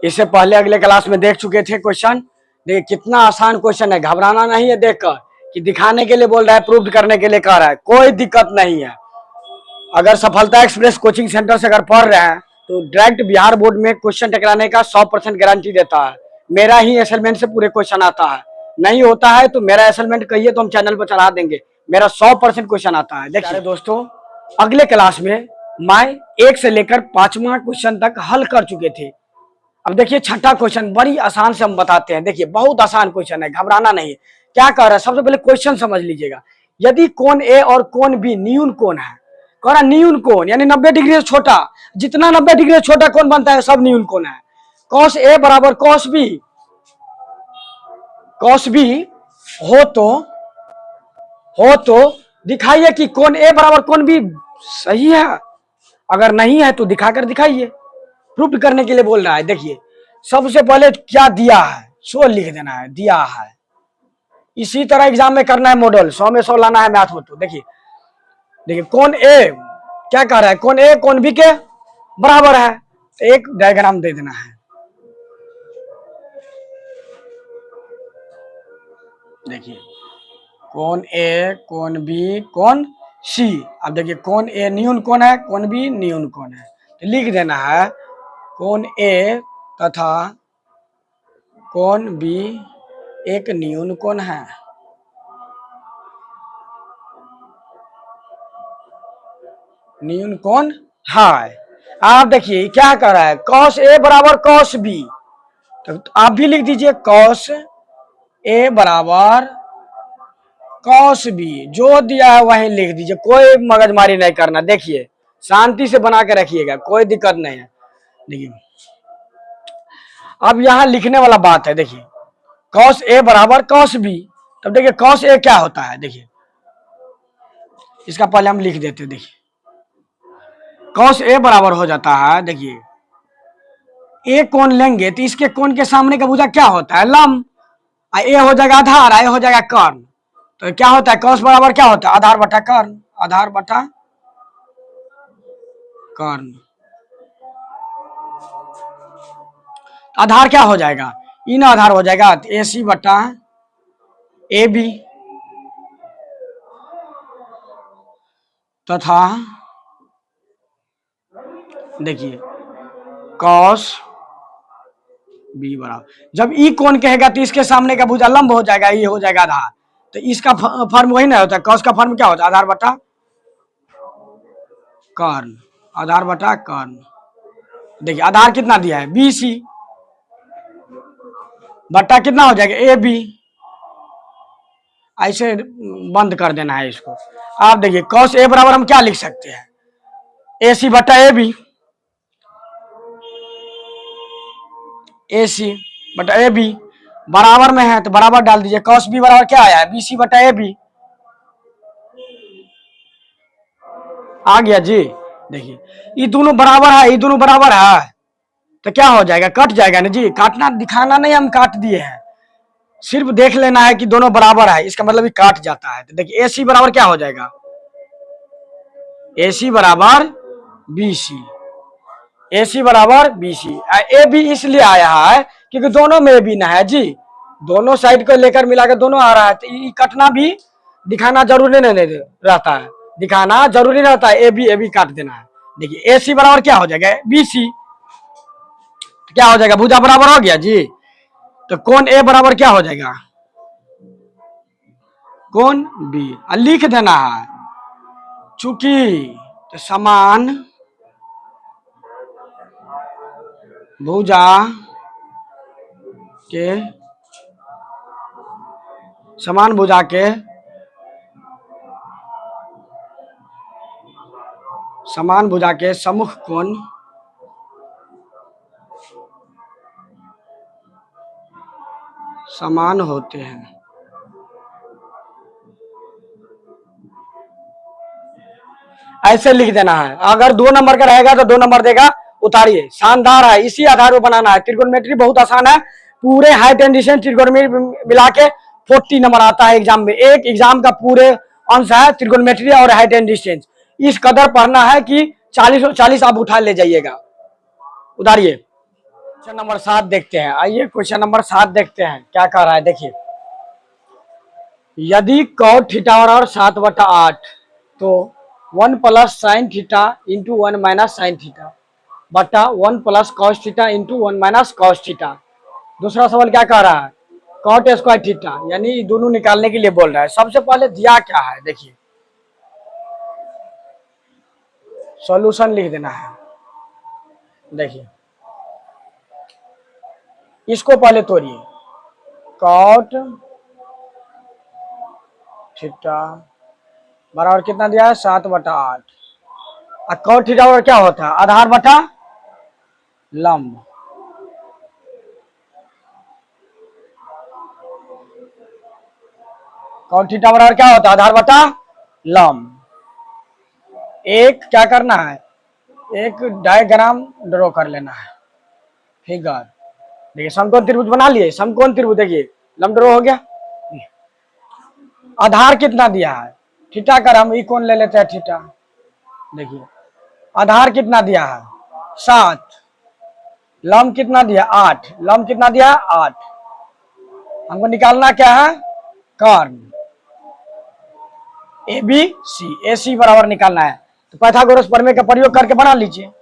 इससे पहले अगले क्लास में देख चुके थे क्वेश्चन। देखिए कितना आसान क्वेश्चन है, घबराना नहीं है देखकर कि दिखाने के लिए बोल रहा है, प्रूव करने के लिए कह रहा है, कोई दिक्कत नहीं है। अगर सफलता एक्सप्रेस कोचिंग सेंटर से अगर पढ़ रहे हैं तो डायरेक्ट बिहार बोर्ड में क्वेश्चन टकराने का 100% गारंटी देता है। मेरा ही असाइनमेंट से पूरे क्वेश्चन आता है, नहीं होता है तो मेरा असाइनमेंट कहिए तो हम चैनल पर चढ़ा देंगे। मेरा 100% क्वेश्चन आता है। देखिए दोस्तों, अगले क्लास में मैं 1 से लेकर 5वां क्वेश्चन तक हल कर चुके थे। अब देखिए छठा क्वेश्चन बड़ी आसान से हम बताते हैं। देखिए बहुत आसान क्वेश्चन है, घबराना नहीं है। क्या कह रहा है, सबसे पहले क्वेश्चन समझ लीजिएगा। यदि कोण ए और कोण बी न्यून कोण है, कह रहा न्यून कोण यानी 90 डिग्री से छोटा, जितना 90 डिग्री से छोटा कोण बनता है सब न्यून कोण है। कॉस ए बराबर कॉस बी, कॉस बी हो तो दिखाइए कि कोण ए बराबर कोण बी सही है। अगर नहीं है तो दिखाकर दिखाइए, प्रूफ करने के लिए बोल रहा है। देखिए सबसे पहले क्या दिया है सो लिख देना है, दिया है। इसी तरह एग्जाम में करना है मॉडल, 100 में 100 लाना है मैथ में। तो देखिए कोण ए क्या कह रहा है, कोण ए कोण बी के बराबर है, तो एक डायग्राम दे देना है। देखिए कोण ए कोण बी कोण सी। अब देखिए कोण ए न्यून कोण है, कोण बी न्यून कोण है, तो लिख देना है कोण ए तथा कोण बी एक न्यून कोण है। न्यून कोण है। आप देखिए क्या कर रहा है, कॉस ए बराबर कॉस बी, तो आप भी लिख दीजिए कॉस ए बराबर कॉस बी। जो दिया है वही लिख दीजिए, कोई मगजमारी नहीं करना। देखिए शांति से बना के रखिएगा, कोई दिक्कत नहीं है। देखिए अब यहां लिखने वाला बात है। देखिए कॉस ए बराबर कॉस बी, तब देखिए कॉस ए क्या होता है, देखिए इसका पहले हम लिख देते हैं। देखिए कॉस ए बराबर हो जाता है, देखिए ए कोण लेंगे तो इसके कोण के सामने का भुजा क्या होता है, लंब। ए हो जाएगा आधार, ए हो जाएगा कर्ण। तो क्या होता है, कॉस बराबर क्या होता है, आधार बटा कर्ण, आधार बटा कर्ण। आधार क्या हो जाएगा, इन आधार हो जाएगा ए सी बटा ए बी तथा देखिए कॉस बी बराबर, जब ई कोण कहेगा तो इसके सामने का भुजा लंब हो जाएगा, ये हो जाएगा आधार। तो इसका फॉर्म वही ना होता है, कॉस का फॉर्म क्या होता है, आधार बटा कर्ण, आधार बटा कर्ण। देखिए आधार कितना दिया है, बी सी बटा कितना हो जाएगा, ए बी। ऐसे बंद कर देना है इसको। आप देखिए कॉस ए बराबर हम क्या लिख सकते हैं, ए सी बटा ए बी, ए सी बटा ए बी बराबर में है तो बराबर डाल दीजिए। कॉस बी बराबर क्या आया है, बी सी बटा ए बी आ गया जी। देखिए ये दोनों बराबर है, ये दोनों बराबर है तो क्या हो जाएगा, कट जाएगा ना जी। काटना दिखाना नहीं, हम काट दिए हैं, सिर्फ देख लेना है कि दोनों बराबर है, इसका मतलब ये काट जाता है। तो देखिए ए सी बराबर क्या हो जाएगा, ए सी बराबर बी सी, ए सी बराबर बी सी। ए बी इसलिए आया है क्योंकि दोनों में ए बी ना है जी, दोनों साइड को लेकर मिलाकर दोनों आ रहा है, तो ये कटना भी दिखाना जरूरी नहीं रहता है, दिखाना जरूरी रहता है, ए बी काट देना है। देखिए ए सी बराबर क्या हो जाएगा, बी सी, क्या हो जाएगा, भुजा बराबर हो गया जी। तो कोण ए बराबर क्या हो जाएगा, कोण बी, लिख देना है। चूंकि तो समान भुजा के समान भुजा के समान भुजा के सम्मुख कोण समान होते हैं। ऐसे लिख देना है। अगर 2 नंबर का रहेगा तो 2 नंबर देगा, उतारिए। शानदार है, इसी आधार पर बनाना है। त्रिकोणमिति बहुत आसान है, पूरे हाइट एंड डिस्टेंस त्रिकोणमिति मिला के 40 नंबर आता है एग्जाम में। एक एग्जाम का पूरे अंश है त्रिकोणमिति और हाइट एंड डिस्टेंस। इस कदर पढ़ना है कि 40 आप उठा ले जाइएगा। उतारिए। क्वेश्चन नंबर 7 देखते हैं। आइए क्वेश्चन नंबर 7 देखते हैं क्या कह रहा है। देखिए, यदि cot थीटा बराबर 7/8 तो 1 plus sine theta into 1 minus sine theta बटा 1 plus cos theta into 1 minus cos theta. दूसरा सवाल क्या कह रहा है, कॉट स्क्वायर थीटा, यानी दोनों निकालने के लिए बोल रहा है। सबसे पहले दिया क्या है, देखिए सॉल्यूशन लिख देना है। देखिए इसको पहले तोड़िए, कॉट थीटा बराबर कितना दिया है 7/8। और कॉट थीटा बराबर क्या होता है, आधार बटा लंब। कॉट थीटा बराबर क्या होता है, आधार बटा लंब। एक क्या करना है, एक डायग्राम ड्रॉ कर लेना है, फिगर। देखिए समकोण त्रिभुज बना लिए, समकोण त्रिभुज देखिए लंब ड्रॉ हो गया। आधार कितना दिया है, थीटा कर हम ई कोण ले लेते हैं थीटा। देखिए आधार कितना दिया है 7, लंब कितना दिया 8, लंब कितना दिया 8। हमको निकालना क्या है, कर्ण ए बी सी, ए सी बराबर निकालना है। तो पाइथागोरस प्रमेय का प्रयोग करके बना लीजिए।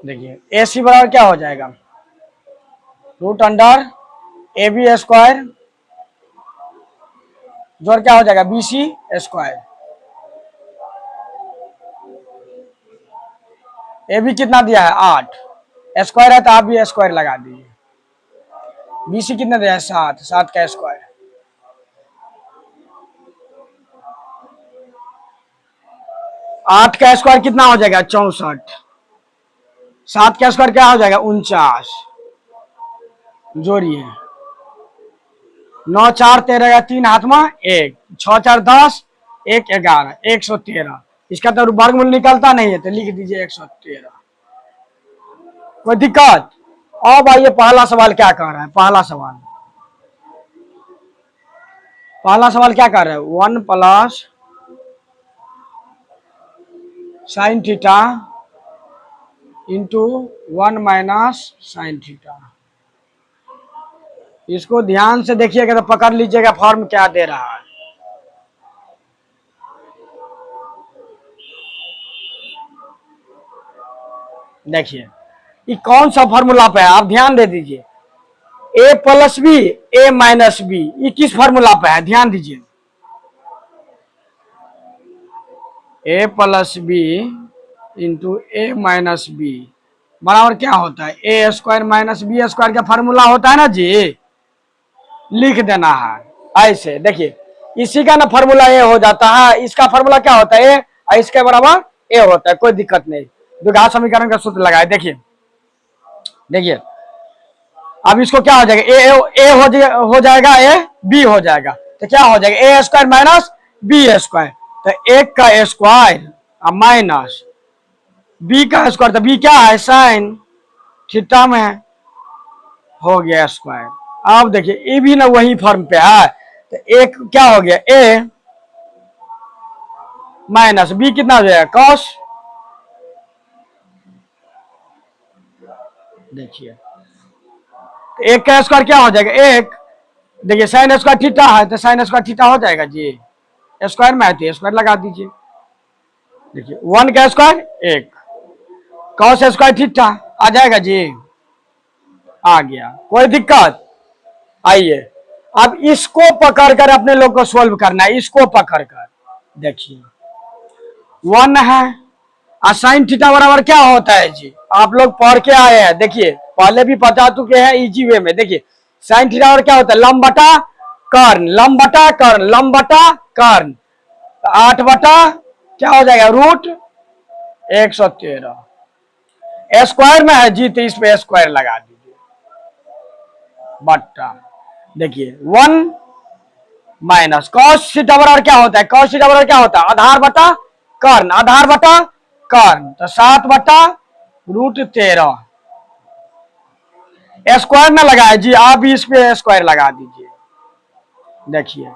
देखिए ए सी बराबर क्या हो जाएगा, root under A B square जोड़ क्या हो जाएगा B C square. A B कितना दिया है 8, स्क्वायर है तो आप भी स्क्वायर लगा दीजिए। बी सी कितना दिया है 7, 7 का स्क्वायर। 8 का स्क्वायर कितना हो जाएगा 64, 7 का स्क्वायर क्या हो जाएगा 49। जोड़िए 9 4 13 3 हाथ में 1, 6 4 10, 1 11, 113। इसका तो वर्गमूल निकलता नहीं है तो लिख दीजिए 113। कोई दिक्कत। अब आइए पहला सवाल क्या कह रहा है, पहला सवाल क्या कर रहा है, 1 plus sine theta into 1 minus sine theta. इसको ध्यान से देखिएगा तो पकड़ लीजिएगा फॉर्म क्या दे रहा है। देखिए ये कौन सा फॉर्मूला पे है, आप ध्यान दे दीजिए। ए प्लस बी, ए माइनस बी, ये किस फॉर्मूला पे है, ध्यान दीजिए। ए प्लस बी इंटू ए माइनस बी बराबर क्या होता है, ए स्क्वायर माइनस बी स्क्वायर का फॉर्मूला होता है ना जी, लिख देना है ऐसे। देखिए इसी का ना फॉर्मूला ए हो जाता है, इसका फॉर्मूला क्या होता है ए, और इसके बराबर ए होता है, कोई दिक्कत नहीं। द्विघात समीकरण का सूत्र लगाए। देखिए देखिए अब इसको क्या हो जाएगा, ए हो जाएगा, ए बी हो जाएगा, तो क्या हो जाएगा ए स्क्वायर माइनस बी स्क्वायर। तो एक का स्क्वायर माइनस बी का स्क्वायर, तो बी क्या है साइन थीटा में हो गया स्क्वायर। अब देखिए ये भी ना वही फॉर्म पे है, तो एक क्या हो गया ए माइनस बी कितना हो जाएगा कॉस। देखिए एक का स्क्वायर क्या हो जाएगा एक, देखिए साइन स्क्वायर थीटा है तो साइन स्क्वायर थीटा हो जाएगा जी, स्क्वायर में है तो स्क्वायर लगा दीजिए। देखिए 1 का स्क्वायर 1, कॉस स्क्वायर थीटा आ जाएगा जी, आ गया, कोई दिक्कत। आइए अब इसको पकड़कर अपने लोग को सोल्व करना है, इसको पकड़कर। देखिए 1 है और साइन थीटा बराबर क्या होता है जी, आप लोग पढ़ के आए हैं, देखिए पहले भी बता चुके हैं इजी वे में। देखिए साइन थीटा बराबर क्या होता है, लंब बटा कर्ण, लंब बटा कर्ण, लंब बटा कर्ण। 8 बटा क्या हो जाएगा रूट 113। स्क्वायर में है जी तो इस पे स्क्वायर लगा दीजिए बट्टा। देखिए 1 माइनस कॉस थीटा बराबर क्या होता है, कॉस थीटा बराबर क्या होता है आधार बटा कर्ण, आधार बटा कर्ण, तो 7 बटा रूट 13। स्क्वायर ना लगाए जी, आप भी इस पे स्क्वायर लगा दीजिए। देखिए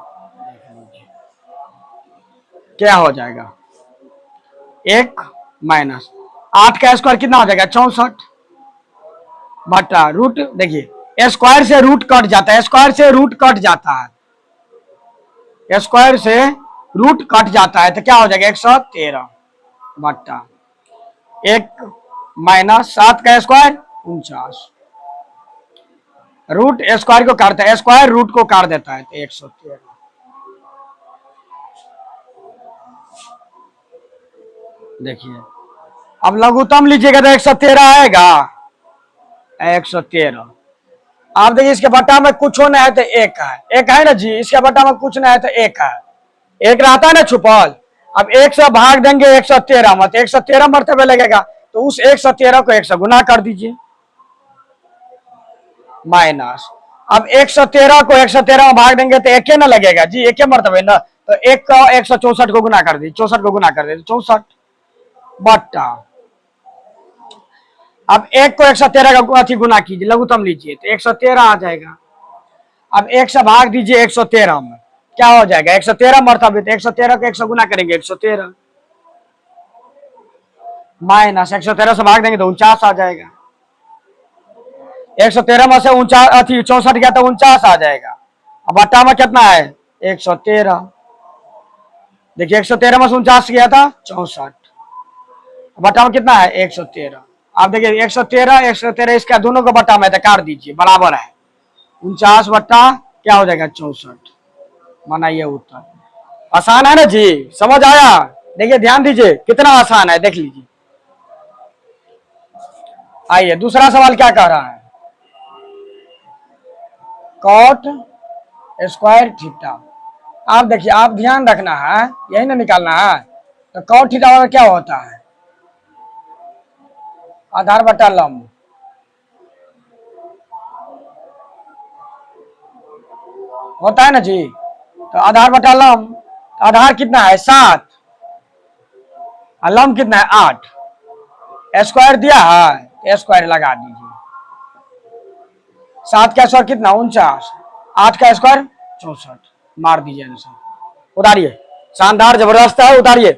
क्या हो जाएगा, 1 माइनस 8 का स्क्वायर कितना हो जाएगा 64 बटा रूट। देखिए स्क्वायर से रूट कट जाता है, स्क्वायर से रूट कट जाता है, स्क्वायर से रूट कट जाता है, तो क्या हो जाएगा 113 बटा 1 माइनस 7 का स्क्वायर 49। रूट स्क्वायर को काटता है, स्क्वायर रूट को काट देता है, तो 113। देखिए अब लघुत्तम लीजिएगा तो 113 आएगा, 113। आप देखिए इसके बट्टा में कुछ होना है तो एक है, एक है ना जी, इसके बट्टा में कुछ ना है तो एक है, एक रहता है ना छुपल। अब 1 से भाग देंगे 113 मत, 113 मरतबे लगेगा, तो उस 113 को 1 से गुना कर दीजिए माइनस। अब 113 को 113 में भाग देंगे तो एक ना लगेगा जी, एक मरतबे ना, तो एक का 164 को गुना कर दी, 64 को गुना कर दे 64 बट्टा। अब 1 को 113 का अथी गुना कीजिए, लघुत्तम लीजिए तो 113 आ जाएगा। अब 1 से भाग दीजिए 113 में, क्या हो जाएगा 113 मरतबे, तो 113 को 1 से गुना करेंगे 113 माइनस 113 से भाग देंगे तो 49 आ जाएगा। 113 में से 49 अथी 64 गया तो 49 आ जाएगा। अब बट्टा में कितना है 113। देखिए 113 में से 49 गया था 64, बट्टा में कितना है 113। आप देखिए 113 113 इसका दोनों को बट्टा में काट दीजिए, बराबर है 49 बट्टा क्या हो जाएगा 64। माना ये उत्तर आसान है ना जी, समझ आया। देखिए ध्यान दीजिए कितना आसान है, देख लीजिए। आइए दूसरा सवाल क्या कह रहा है, कॉट स्क्वायर थीटा। आप देखिए, आप ध्यान रखना है, यही ना निकालना है। तो कॉट थीटा वाला क्या होता है, आधार बटा लंब। होता है ना जी, तो आधार बटा लंब, आधार कितना है 7 और लंब कितना है 8, स्क्वायर दिया है स्क्वायर लगा दीजिए। 7 का स्क्वायर कितना 49, 8 का स्क्वायर 64, मार दीजिए आंसर। उतारिए, शानदार जबरदस्त है, उतारिए।